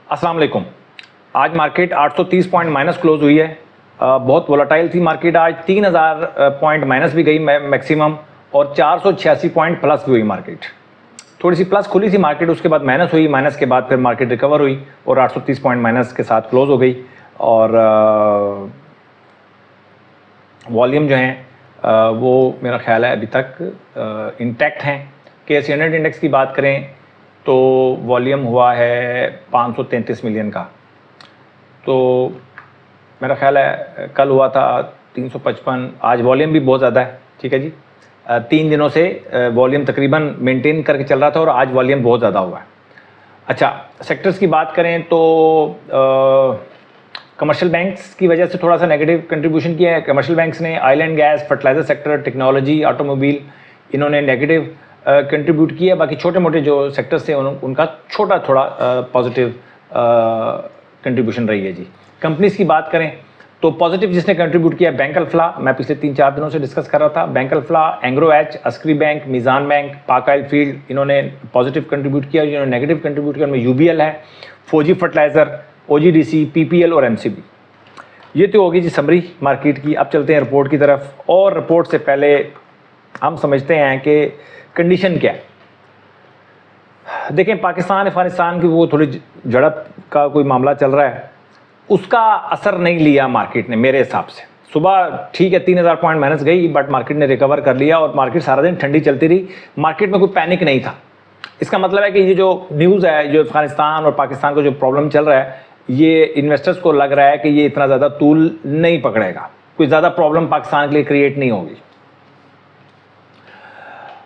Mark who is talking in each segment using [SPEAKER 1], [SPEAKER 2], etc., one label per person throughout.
[SPEAKER 1] अस्सलाम वालेकुम। आज मार्केट 830 पॉइंट माइनस क्लोज हुई है। बहुत वोलेटाइल थी मार्केट। आज 3000 पॉइंट माइनस भी गई मैक्सिमम, और 486 पॉइंट प्लस भी हुई मार्केट। थोड़ी सी प्लस खुली थी मार्केट, उसके बाद माइनस हुई, माइनस के बाद फिर मार्केट रिकवर हुई और 830 पॉइंट माइनस के साथ क्लोज हो गई। और वॉल्यूम जो हैं वो मेरा ख्याल है अभी तक इंटैक्ट हैं। KSE 100 इंडेक्स की बात करें तो वॉल्यूम हुआ है 533 मिलियन का। तो मेरा ख्याल है कल हुआ था 355। आज वॉल्यूम भी बहुत ज़्यादा है, ठीक है जी। 3 दिनों से वॉल्यूम तकरीबन मेंटेन करके चल रहा था और आज वॉल्यूम बहुत ज़्यादा हुआ है। अच्छा, सेक्टर्स की बात करें तो कमर्शियल बैंक्स की वजह से थोड़ा सा नेगेटिव कंट्रीब्यूशन किया है। कमर्शियल बैंक्स ने oil and gas, fertiliser sector, technology, automobile, इन्होंने नेगेटिव कंट्रीब्यूट किया। बाकी छोटे मोटे जो सेक्टर्स थे उनका छोटा थोड़ा पॉजिटिव कंट्रीब्यूशन रही है जी। कंपनीज की बात करें तो पॉजिटिव जिसने कंट्रीब्यूट किया बैंक अल्फला, मैं पिछले 3-4 दिनों से डिस्कस कर रहा था। Bank Alfalah, Engro H, Askari bank, Meezan bank, Pak oil field, इन्होंने पॉजिटिव कंट्रीब्यूट किया। जिन्होंने नेगेटिव कंट्रीब्यूट किया उनमें UBL है, फौजी फर्टिलाइजर, OGDC, PPL और MCB। ये तो होगी जी समरी मार्केट की। अब चलते हैं रिपोर्ट की तरफ, और रिपोर्ट से पहले हम समझते हैं कि कंडीशन क्या है। देखें, पाकिस्तान अफगानिस्तान की वो थोड़ी झड़प का कोई मामला चल रहा है, उसका असर नहीं लिया मार्केट ने मेरे हिसाब से। सुबह ठीक है 3000 पॉइंट माइनस गई, बट मार्केट ने रिकवर कर लिया और मार्केट सारा दिन ठंडी चलती रही। मार्केट में कोई पैनिक नहीं था। इसका मतलब है कि ये जो न्यूज़ है, जो अफगानिस्तान और पाकिस्तान का जो प्रॉब्लम चल रहा है, ये इन्वेस्टर्स को लग रहा है कि ये इतना ज़्यादा तूल नहीं पकड़ेगा, कोई ज़्यादा प्रॉब्लम पाकिस्तान के लिए क्रिएट नहीं होगी।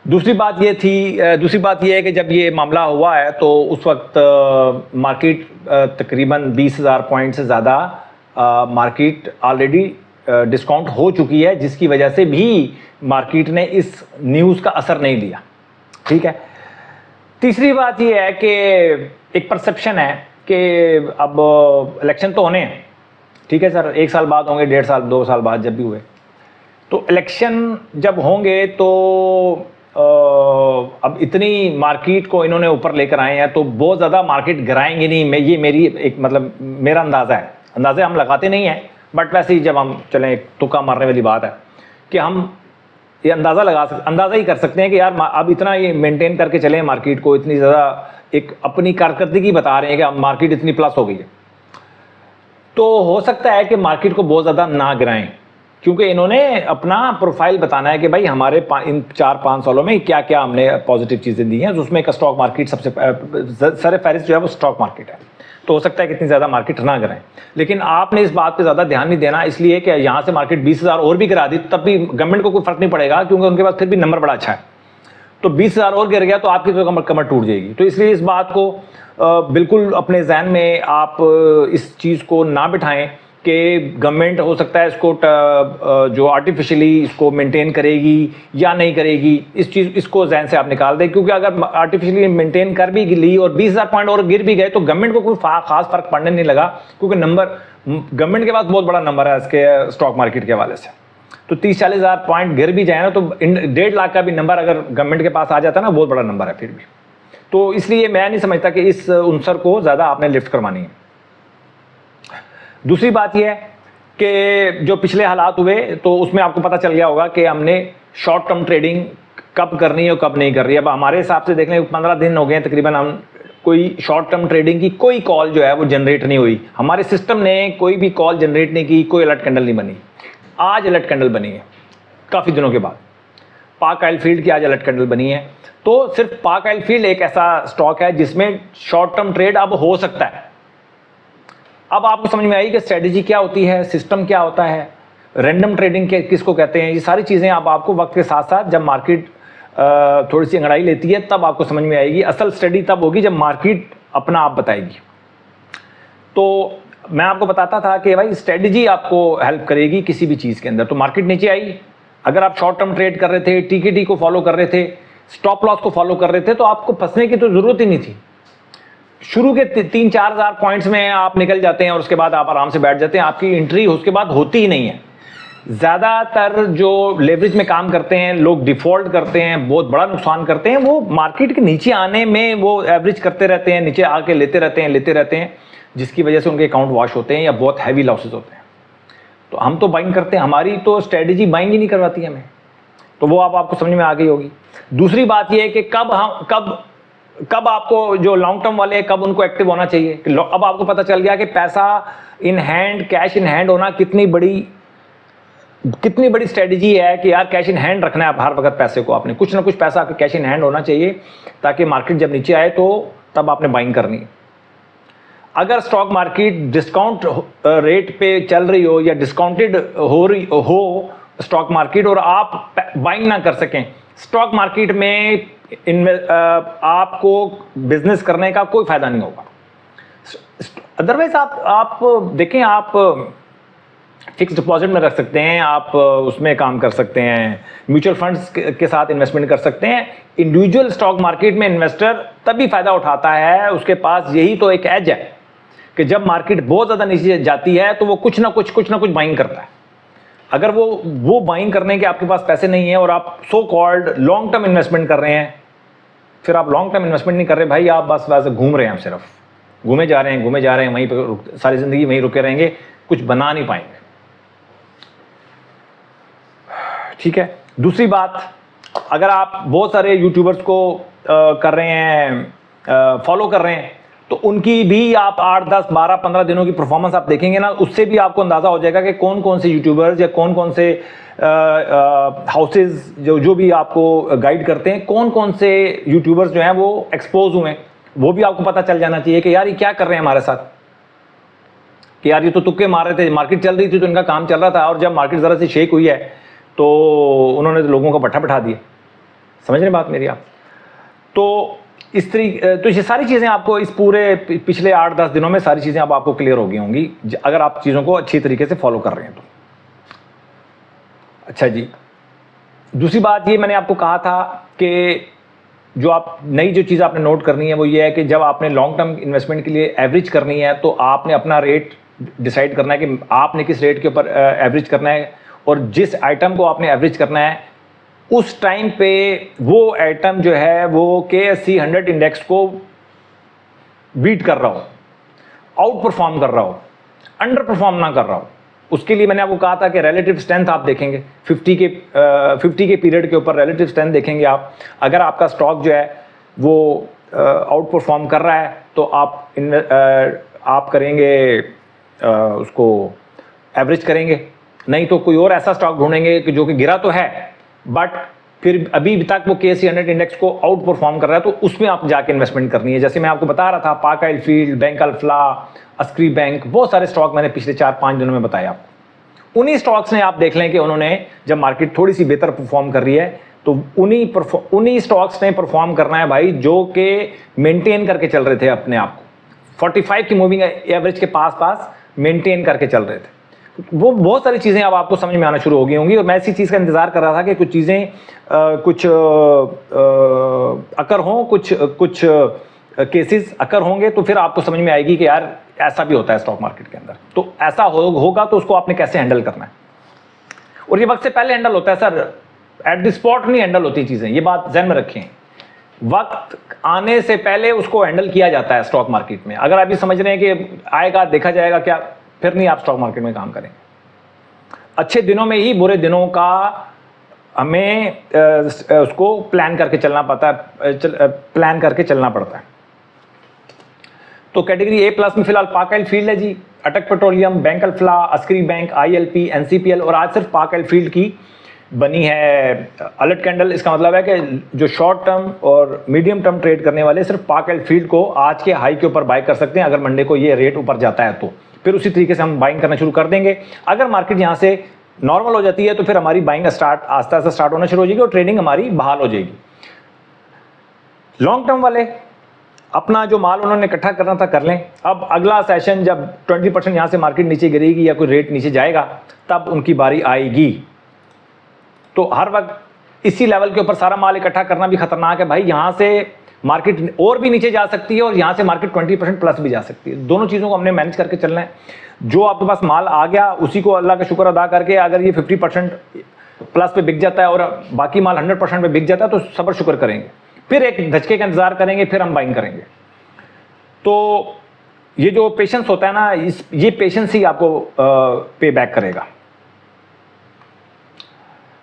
[SPEAKER 1] दूसरी बात ये है कि जब ये मामला हुआ है तो उस वक्त मार्केट तकरीबन 20,000 पॉइंट से ज़्यादा मार्केट ऑलरेडी डिस्काउंट हो चुकी है, जिसकी वजह से भी मार्केट ने इस न्यूज़ का असर नहीं लिया, ठीक है। तीसरी बात ये है कि एक परसेप्शन है कि अब इलेक्शन तो होने हैं, ठीक है सर, 1 साल बाद होंगे, 1.5 साल 2 साल बाद जब भी हुए, तो इलेक्शन जब होंगे तो अब इतनी मार्केट को इन्होंने ऊपर लेकर आए हैं तो बहुत ज़्यादा मार्केट गिराएंगे नहीं। ये मेरी एक मतलब मेरा अंदाज़ा है। अंदाज़े हम लगाते नहीं हैं, बट वैसे ही जब हम चलें, तुक्का मारने वाली बात है कि हम ये अंदाज़ा ही कर सकते हैं कि यार अब इतना ये मेंटेन करके चलें मार्केट को, इतनी ज़्यादा एक अपनी कारकर्दगी बता रहे हैं कि अब मार्केट इतनी प्लस हो गई है। तो हो सकता है कि मार्केट को बहुत ज़्यादा ना गिराएं, क्योंकि इन्होंने अपना प्रोफाइल बताना है कि भाई हमारे इन 4-5 सालों में क्या क्या हमने पॉजिटिव चीज़ें दी हैं। उसमें एक स्टॉक मार्केट सबसे सर फहरिस्त जो है वो स्टॉक मार्केट है। तो हो सकता है कि इतनी ज़्यादा मार्केट ना गिराएं, लेकिन आपने इस बात पे ज़्यादा ध्यान नहीं देना, इसलिए कि यहाँ से मार्केट 20,000 और भी गिरा दी तब भी गवर्नमेंट को कोई फर्क नहीं पड़ेगा, क्योंकि उनके पास फिर भी नंबर बड़ा अच्छा है। तो 20,000 और गिर गया तो आपकी तो कमर टूट जाएगी। तो इसलिए इस बात को बिल्कुल अपने जहन में आप इस चीज़ को ना बिठाएं कि गवर्नमेंट हो सकता है इसको जो आर्टिफिशियली इसको मेंटेन करेगी या नहीं करेगी, इसको जहन से आप निकाल दें। क्योंकि अगर आर्टिफिशियली मेंटेन कर भी ली और 20,000 पॉइंट और गिर भी गए तो गवर्नमेंट को कोई खास फर्क पड़ने नहीं लगा, क्योंकि गवर्नमेंट के पास बहुत बड़ा नंबर है इसके स्टॉक मार्केट के हवाले से। तो 30-40 हज़ार पॉइंट गिर भी जाए ना तो 1.5 लाख का भी नंबर अगर गवर्नमेंट के पास आ जाता है ना, बहुत बड़ा नंबर है फिर भी। तो इसलिए मैं नहीं समझता कि इस उनसर को ज़्यादा आपने लिफ्ट करवानी है। दूसरी बात यह है कि जो पिछले हालात हुए तो उसमें आपको पता चल गया होगा कि हमने शॉर्ट टर्म ट्रेडिंग कब करनी है और कब नहीं कर रही है। अब हमारे हिसाब से देख लें 15 दिन हो गए हैं तकरीबन, हम कोई शॉर्ट टर्म ट्रेडिंग की कोई कॉल जो है वो जनरेट नहीं हुई। हमारे सिस्टम ने कोई भी कॉल जनरेट नहीं की, कोई अलर्ट कैंडल नहीं बनी। आज अलर्ट कैंडल बनी है काफ़ी दिनों के बाद। पाक ऑयल फील्ड की आज अलर्ट कैंडल बनी है। तो सिर्फ पाक ऑयल फील्ड एक ऐसा स्टॉक है जिसमें शॉर्ट टर्म ट्रेड अब हो सकता है। अब आपको समझ में आई कि स्ट्रेटजी क्या होती है, सिस्टम क्या होता है, रैंडम ट्रेडिंग के किसको कहते हैं। ये सारी चीज़ें अब आपको वक्त के साथ साथ जब मार्केट थोड़ी सी अंगड़ाई लेती है तब आपको समझ में आएगी। असल स्टडी तब होगी जब मार्केट अपना आप बताएगी। तो मैं आपको बताता था कि भाई स्ट्रेटजी आपको हेल्प करेगी किसी भी चीज़ के अंदर। तो मार्केट नीचे आई, अगर आप शॉर्ट टर्म ट्रेड कर रहे थे, TKT को फॉलो कर रहे थे, स्टॉप लॉस को फॉलो कर रहे थे, तो आपको फंसने की तो ज़रूरत ही नहीं थी। शुरू के 3-4 हज़ार पॉइंट्स में आप निकल जाते हैं और उसके बाद आप आराम से बैठ जाते हैं, आपकी एंट्री उसके बाद होती ही नहीं है। ज़्यादातर जो लेवरेज में काम करते हैं लोग डिफ़ॉल्ट करते हैं, बहुत बड़ा नुकसान करते हैं। वो मार्केट के नीचे आने में वो एवरेज करते रहते हैं, नीचे आके लेते रहते हैं। जिसकी वजह से उनके अकाउंट वॉश होते हैं या बहुत हैवी लॉसेस होते हैं। तो हम तो बाइंग करते हैं, हमारी तो स्ट्रेटजी बाइंग ही नहीं करवाती हमें। तो वो आपको समझ में आ गई होगी। दूसरी बात ये है कि कब आपको जो लॉन्ग टर्म वाले हैं कब उनको एक्टिव होना चाहिए। कि अब आपको पता चल गया कि पैसा in hand, cash in hand होना कितनी बड़ी स्ट्रेटजी है कि यार कैश इन हैंड रखना है हर वक्त पैसे को। आपने कुछ ना कुछ पैसा आपके कैश इन हैंड होना चाहिए ताकि मार्केट जब नीचे आए तो तब आपने बाइंग करनी है। अगर स्टॉक मार्केट डिस्काउंट रेट पे चल रही हो या डिस्काउंटेड हो रही हो स्टॉक मार्केट और आप बाइंग ना कर सकें, स्टॉक मार्केट में आपको बिजनेस करने का कोई फायदा नहीं होगा। अदरवाइज आप देखें, आप फिक्स डिपॉजिट में रख सकते हैं, आप उसमें काम कर सकते हैं, म्यूचुअल फंड्स के साथ इन्वेस्टमेंट कर सकते हैं। इंडिविजुअल स्टॉक मार्केट में इन्वेस्टर तभी फायदा उठाता है, उसके पास यही तो एक एज है कि जब मार्केट बहुत ज़्यादा नीचे जाती है तो वो कुछ ना कुछ बाइंग करता है। अगर वो बाइंग करने के आपके पास पैसे नहीं है और आप so called long term investment कर रहे हैं, फिर आप लॉन्ग टर्म इन्वेस्टमेंट नहीं कर रहे भाई, आप बस घूम रहे हैं, आप सिर्फ घूमे जा रहे हैं वहीं पर सारी ज़िंदगी वहीं रुके रहेंगे, कुछ बना नहीं पाएंगे। ठीक है। दूसरी बात, अगर आप बहुत सारे यूट्यूबर्स को कर रहे हैं, फॉलो कर रहे हैं, तो उनकी भी आप 8, 10, 12, 15 दिनों की परफॉर्मेंस आप देखेंगे ना, उससे भी आपको अंदाज़ा हो जाएगा कि कौन कौन से यूट्यूबर्स या कौन कौन से हाउसेज जो भी आपको गाइड करते हैं, कौन कौन से यूट्यूबर्स जो हैं वो एक्सपोज हुए हैं, वो भी आपको पता चल जाना चाहिए कि यार ये क्या कर रहे हैं हमारे साथ। कि यार ये तो तुक्के मार रहे थे, मार्केट चल रही थी तो इनका काम चल रहा था, और जब मार्केट ज़रा सी शेक हुई है तो उन्होंने तो लोगों का भट्ठा बैठा दिया। समझ रहे बात मेरी आप? तो इस तरीके, तो ये सारी चीज़ें आपको इस पूरे पिछले 8-10 दिनों में सारी चीज़ें अब आपको क्लियर हो गई होंगी अगर आप चीज़ों को अच्छी तरीके से फॉलो कर रहे हैं तो। अच्छा जी, दूसरी बात ये मैंने आपको कहा था कि जो नई चीज़ आपने नोट करनी है वो ये है कि जब आपने लॉन्ग टर्म इन्वेस्टमेंट के लिए एवरेज करनी है तो आपने अपना रेट डिसाइड करना है कि आपने किस रेट के ऊपर एवरेज करना है, और जिस आइटम को आपने एवरेज करना है उस टाइम पे वो आइटम जो है वो KSE 100 इंडेक्स को बीट कर रहा हो, आउट परफॉर्म कर रहा हो, अंडर परफॉर्म ना कर रहा हो। उसके लिए मैंने आपको कहा था कि रिलेटिव स्ट्रेंथ आप देखेंगे 50 के पीरियड के ऊपर रिलेटिव स्ट्रेंथ देखेंगे आप। अगर आपका स्टॉक जो है वो आउट परफॉर्म कर रहा है तो आप करेंगे उसको एवरेज करेंगे, नहीं तो कोई और ऐसा स्टॉक ढूंढेंगे कि जो कि गिरा तो है बट फिर अभी तक वो KSE 100 इंडेक्स को आउट परफॉर्म कर रहा है, तो उसमें आप जाके इन्वेस्टमेंट करनी है। जैसे मैं आपको बता रहा था, Pak oil field, bank Alfalah, Askari bank, बहुत सारे स्टॉक मैंने पिछले 4-5 दिनों में बताया आपको। उन्हीं स्टॉक्स ने आप देख लें कि उन्होंने जब मार्केट थोड़ी सी बेहतर परफॉर्म कर रही है तो उन्हीं स्टॉक्स ने परफॉर्म करना है भाई जो कि मेंटेन करके चल रहे थे अपने आप को, 45 की मूविंग एवरेज के पास मेंटेन करके चल रहे थे। वो बहुत सारी चीज़ें अब आपको समझ में आना शुरू हो गई होंगी, और मैं इसी चीज़ का इंतज़ार कर रहा था कि कुछ चीज़ें अकर हों, कुछ केसेस अकर होंगे तो फिर आपको समझ में आएगी कि यार ऐसा भी होता है स्टॉक मार्केट के अंदर। तो ऐसा होगा तो उसको आपने कैसे हैंडल करना है, और ये वक्त से पहले हैंडल होता है सर, एट द स्पॉट नहीं हैंडल होती चीज़ें, ये बात ध्यान में रखें। वक्त आने से पहले उसको हैंडल किया जाता है स्टॉक मार्केट में। अगर आप ये समझ रहे हैं कि आएगा देखा जाएगा क्या, फिर नहीं आप स्टॉक मार्केट में काम करेंगे। अच्छे दिनों में ही बुरे दिनों का हमें उसको प्लान करके चलना पड़ता है। तो कैटेगरी A+ में फिलहाल पाक ऑयल फील्ड है जी, Attock petroleum, bank Alfalah, Askari bank, ILP, NCPL, और आज सिर्फ पाक ऑयल फील्ड की बनी है अलर्ट कैंडल। इसका मतलब है कि जो शॉर्ट टर्म और मीडियम टर्म ट्रेड करने वाले सिर्फ पाक ऑयल फील्ड को आज के हाई के ऊपर बाय कर सकते हैं। अगर मंडे को ये रेट ऊपर जाता है तो फिर उसी तरीके से हम बाइंग करना शुरू कर देंगे। अगर मार्केट यहाँ से नॉर्मल हो जाती है तो फिर हमारी बाइंग आस्ता आस्ता स्टार्ट होना शुरू हो जाएगी और ट्रेडिंग हमारी बहाल हो जाएगी। लॉन्ग टर्म वाले अपना जो माल उन्होंने इकट्ठा करना था कर लें। अब अगला सेशन जब 20% यहाँ से मार्केट नीचे गिरेगी या कोई रेट नीचे जाएगा तब उनकी बारी आएगी। तो हर वक्त इसी लेवल के ऊपर सारा माल इकट्ठा करना भी खतरनाक है भाई। यहाँ से मार्केट और भी नीचे जा सकती है और यहाँ से मार्केट 20% प्लस भी जा सकती है। दोनों चीज़ों को हमने मैनेज करके चलना है। जो आपके पास माल आ गया उसी को अल्लाह का शुक्र अदा करके, अगर ये 50% प्लस पे बिक जाता है और बाकी माल 100% पे बिक जाता है तो सब्र शुक्र करेंगे, फिर एक धचके का इंतजार करेंगे, फिर हम बाइंग करेंगे। तो ये जो पेशेंस होता है ना, ये पेशेंस ही आपको पे बैक करेगा।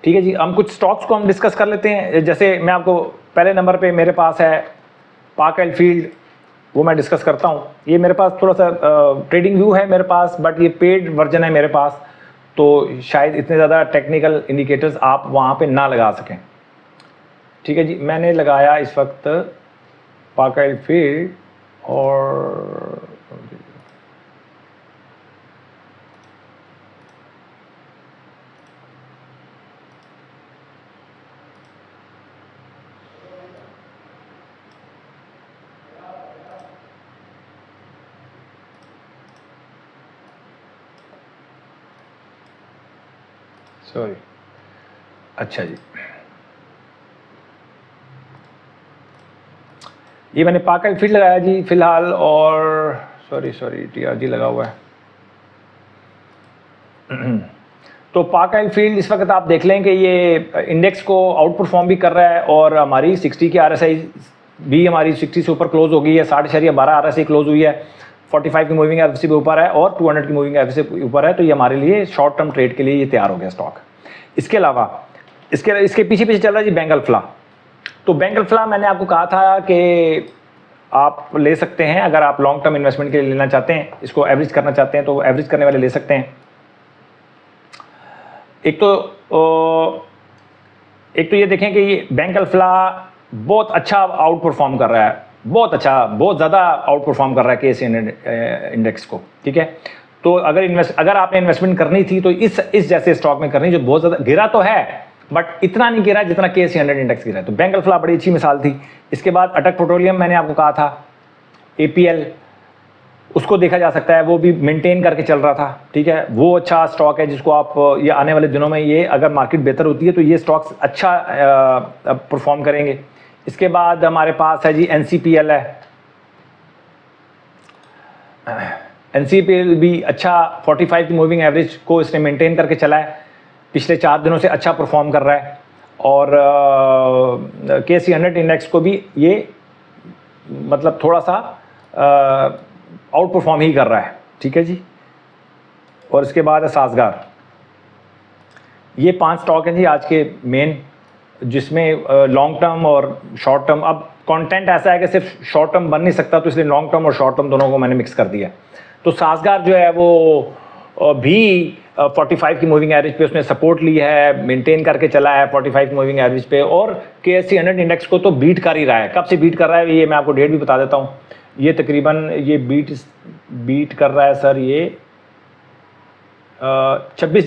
[SPEAKER 1] ठीक है जी, हम कुछ स्टॉक्स को हम डिस्कस कर लेते हैं। जैसे मैं आपको पहले नंबर पे मेरे पास है पार्क एंड फील्ड, वो मैं डिस्कस करता हूँ। ये मेरे पास थोड़ा सा ट्रेडिंग व्यू है मेरे पास, बट ये पेड वर्जन है मेरे पास, तो शायद इतने ज़्यादा टेक्निकल इंडिकेटर्स आप वहाँ पे ना लगा सकें। ठीक है जी, मैंने लगाया इस वक्त पार्क एंड फील्ड और सॉरी, अच्छा जी, ये मैंने पार्क एंड फील्ड लगाया जी फिलहाल, और सॉरी टीआरजी लगा हुआ है। तो पार्क एंड फील्ड इस वक्त आप देख लें कि ये इंडेक्स को आउट परफॉर्म भी कर रहा है, और हमारी 60 की RSI भी हमारी 60 से ऊपर क्लोज हो गई है। 60.12 RSI क्लोज हुई है, 45 की मूविंग एवरेज से भी ऊपर है और 200 की मूविंग एवरेज से ऊपर है। तो ये हमारे लिए शॉर्ट टर्म ट्रेड के लिए ये तैयार हो गया स्टॉक। इसके अलावा इसके पीछे चल रहा है जी बेंगल फ्ला। तो बेंगल फ्ला मैंने आपको कहा था कि आप ले सकते हैं, अगर आप लॉन्ग टर्म इन्वेस्टमेंट के लिए लेना चाहते हैं, इसको एवरेज करना चाहते हैं तो एवरेज करने वाले ले सकते हैं। एक तो ये देखें कि ये बेंगल फ्ला बहुत अच्छा आउट परफॉर्म कर रहा है, बहुत ज़्यादा आउट परफॉर्म कर रहा है KSE इंडेक्स को। ठीक है, तो अगर आपने इन्वेस्टमेंट करनी थी तो इस जैसे स्टॉक में करनी, जो बहुत ज़्यादा गिरा तो है बट इतना नहीं गिरा जितना KSE 100 इंडेक्स गिरा है। तो बेंगल फ्ला बड़ी अच्छी मिसाल थी। इसके बाद अटक पेट्रोलियम मैंने आपको कहा था, APL, उसको देखा जा सकता है, वो भी मेंटेन करके चल रहा था। ठीक है, वो अच्छा स्टॉक है जिसको आप ये आने वाले दिनों में, ये अगर मार्केट बेहतर होती है तो ये स्टॉक्स अच्छा परफॉर्म करेंगे। इसके बाद हमारे पास है जी NCPL है, NCPL भी अच्छा 45 की मूविंग एवरेज को इसने मेंटेन करके चला है, पिछले 4 दिनों से अच्छा परफॉर्म कर रहा है। और KSE 100 इंडेक्स को भी ये मतलब थोड़ा सा आउट परफॉर्म ही कर रहा है। ठीक है जी, और इसके बाद है साजगार। ये 5 स्टॉक हैं जी आज के मेन, जिसमें लॉन्ग टर्म और शॉर्ट टर्म, अब कंटेंट ऐसा है कि सिर्फ शॉर्ट टर्म बन नहीं सकता, तो इसलिए लॉन्ग टर्म और शॉर्ट टर्म दोनों को मैंने मिक्स कर दिया। तो साजगार जो है वो भी 45 की मूविंग एवरेज पे उसने सपोर्ट ली है, मेंटेन करके चला है 45 मूविंग एवरेज पे, और KSE 100 इंडेक्स को तो बीट कर ही रहा है। कब से बीट कर रहा है ये मैं आपको डेट भी बता देता हूँ। ये तकरीबन ये बीट कर रहा है सर, ये 26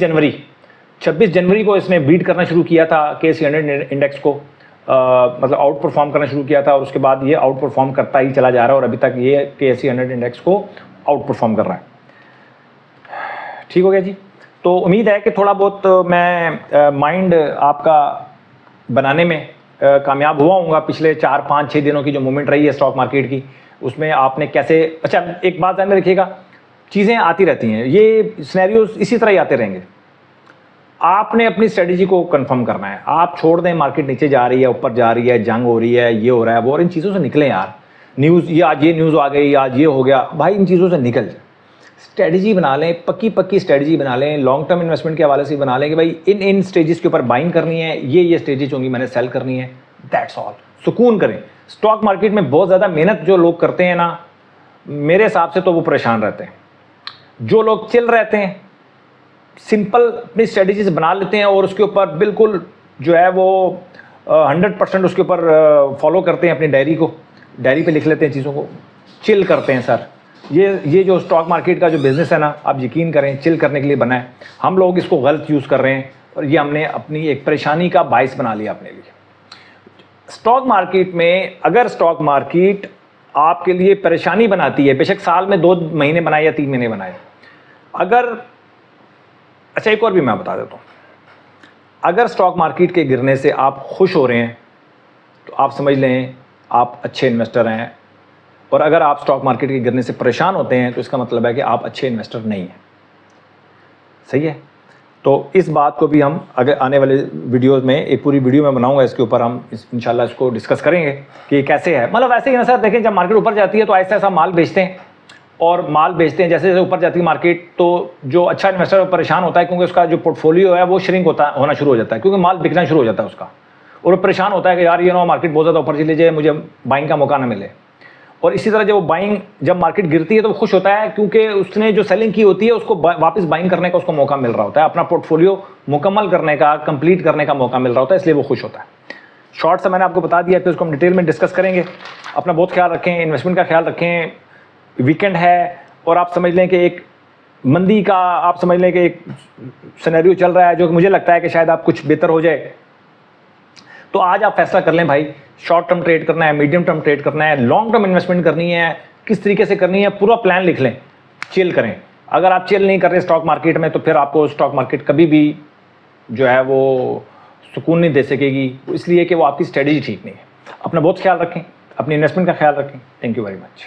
[SPEAKER 1] जनवरी को इसने बीट करना शुरू किया था KSE 100 इंडेक्स को, मतलब आउट परफॉर्म करना शुरू किया था, और उसके बाद ये आउट परफॉर्म करता ही चला जा रहा है, और अभी तक ये KSE 100 इंडेक्स को आउट परफॉर्म कर रहा है। ठीक हो गया जी। तो उम्मीद है कि थोड़ा बहुत मैं माइंड आपका बनाने में कामयाब हुआ हूँगा। पिछले 4, 5, 6 दिनों की जो मूवमेंट रही है स्टॉक मार्केट की, उसमें आपने कैसे, अच्छा एक बात ध्यान में रखिएगा, चीज़ें आती रहती हैं, ये सिनेरियोस इसी तरह ही आते रहेंगे। आपने अपनी स्ट्रेटजी को कंफर्म करना है। आप छोड़ दें मार्केट नीचे जा रही है, ऊपर जा रही है, जंग हो रही है, ये हो रहा है वो, और इन चीज़ों से निकलें यार। न्यूज़, ये आज ये न्यूज़ आ गई, आज ये हो गया, भाई इन चीज़ों से निकल जाए। स्ट्रेटजी बना लें, पक्की स्ट्रेटजी बना लें, लॉन्ग टर्म इन्वेस्टमेंट के हवाले से बना लें कि भाई इन स्टेजेस के ऊपर बाइंग करनी है, ये स्टेजेस होंगी मैंने सेल करनी है, दैट्स ऑल। सुकून करें। स्टॉक मार्केट में बहुत ज़्यादा मेहनत जो लोग करते हैं ना, मेरे हिसाब से तो वो परेशान रहते हैं। जो लोग चिल रहते हैं, सिंपल अपनी स्ट्रेटजीज बना लेते हैं और उसके ऊपर बिल्कुल जो है वो 100% उसके ऊपर फॉलो करते हैं, अपनी डायरी पे लिख लेते हैं चीज़ों को, चिल करते हैं सर। ये जो स्टॉक मार्केट का जो बिज़नेस है ना, आप यकीन करें चिल करने के लिए बना है। हम लोग इसको गलत यूज़ कर रहे हैं और ये हमने अपनी एक परेशानी का बाइस बना लिया अपने लिए। स्टॉक मार्केट में अगर स्टॉक मार्केट आपके लिए परेशानी बनाती है, बेशक साल में 2 महीने बनाए या 3 महीने बनाए, अगर, अच्छा एक और भी मैं बता देता हूँ, अगर स्टॉक मार्केट के गिरने से आप खुश हो रहे हैं तो आप समझ लें आप अच्छे इन्वेस्टर हैं, और अगर आप स्टॉक मार्केट के गिरने से परेशान होते हैं तो इसका मतलब है कि आप अच्छे इन्वेस्टर नहीं हैं। सही है। तो इस बात को भी हम अगर आने वाले वीडियोस में, एक पूरी वीडियो में बनाऊंगा इसके ऊपर, हम इंशाल्लाह इसको डिस्कस करेंगे कि कैसे है। मतलब ऐसे ही ना सर, देखें जब मार्केट ऊपर जाती है तो ऐसा माल बेचते हैं और माल बेचते हैं, जैसे जैसे ऊपर जाती है मार्केट तो जो अच्छा इन्वेस्टर परेशान होता है क्योंकि उसका जो पोर्टफोलियो है वो श्रिंक होना शुरू हो जाता है, क्योंकि माल बिकना शुरू हो जाता है उसका, और वो परेशान होता है कि यार मार्केट बहुत ज़्यादा ऊपर चली जाए, मुझे बाइंग का मौका ना मिले। और इसी तरह जब मार्केट गिरती है तो वो खुश होता है क्योंकि उसने जो सेलिंग की होती है उसको वापस बाइंग करने का उसको मौका मिल रहा होता है, अपना पोर्टफोलियो मुकम्मल करने का, कंप्लीट करने का मौका मिल रहा होता है, इसलिए वो खुश होता है। शॉर्ट से मैंने आपको बता दिया, फिर उसको हम डिटेल में डिस्कस करेंगे। अपना बहुत ख्याल रखें, इन्वेस्टमेंट का ख्याल रखें। वीकेंड है और आप समझ लें कि एक मंदी का, आप समझ लें कि एक सिनेरियो चल रहा है जो कि मुझे लगता है कि शायद आप कुछ बेहतर हो जाए। तो आज आप फैसला कर लें भाई, शॉर्ट टर्म ट्रेड करना है, मीडियम टर्म ट्रेड करना है, लॉन्ग टर्म इन्वेस्टमेंट करनी है, किस तरीके से करनी है, पूरा प्लान लिख लें, चिल करें। अगर आप चिल नहीं कर रहे स्टॉक मार्केट में तो फिर आपको स्टॉक मार्केट कभी भी जो है वो सुकून नहीं दे सकेगी, इसलिए कि वो आपकी स्ट्रेटजी ठीक नहीं है। अपना बहुत ख्याल रखें, अपनी इन्वेस्टमेंट का ख्याल रखें। Thank you very much.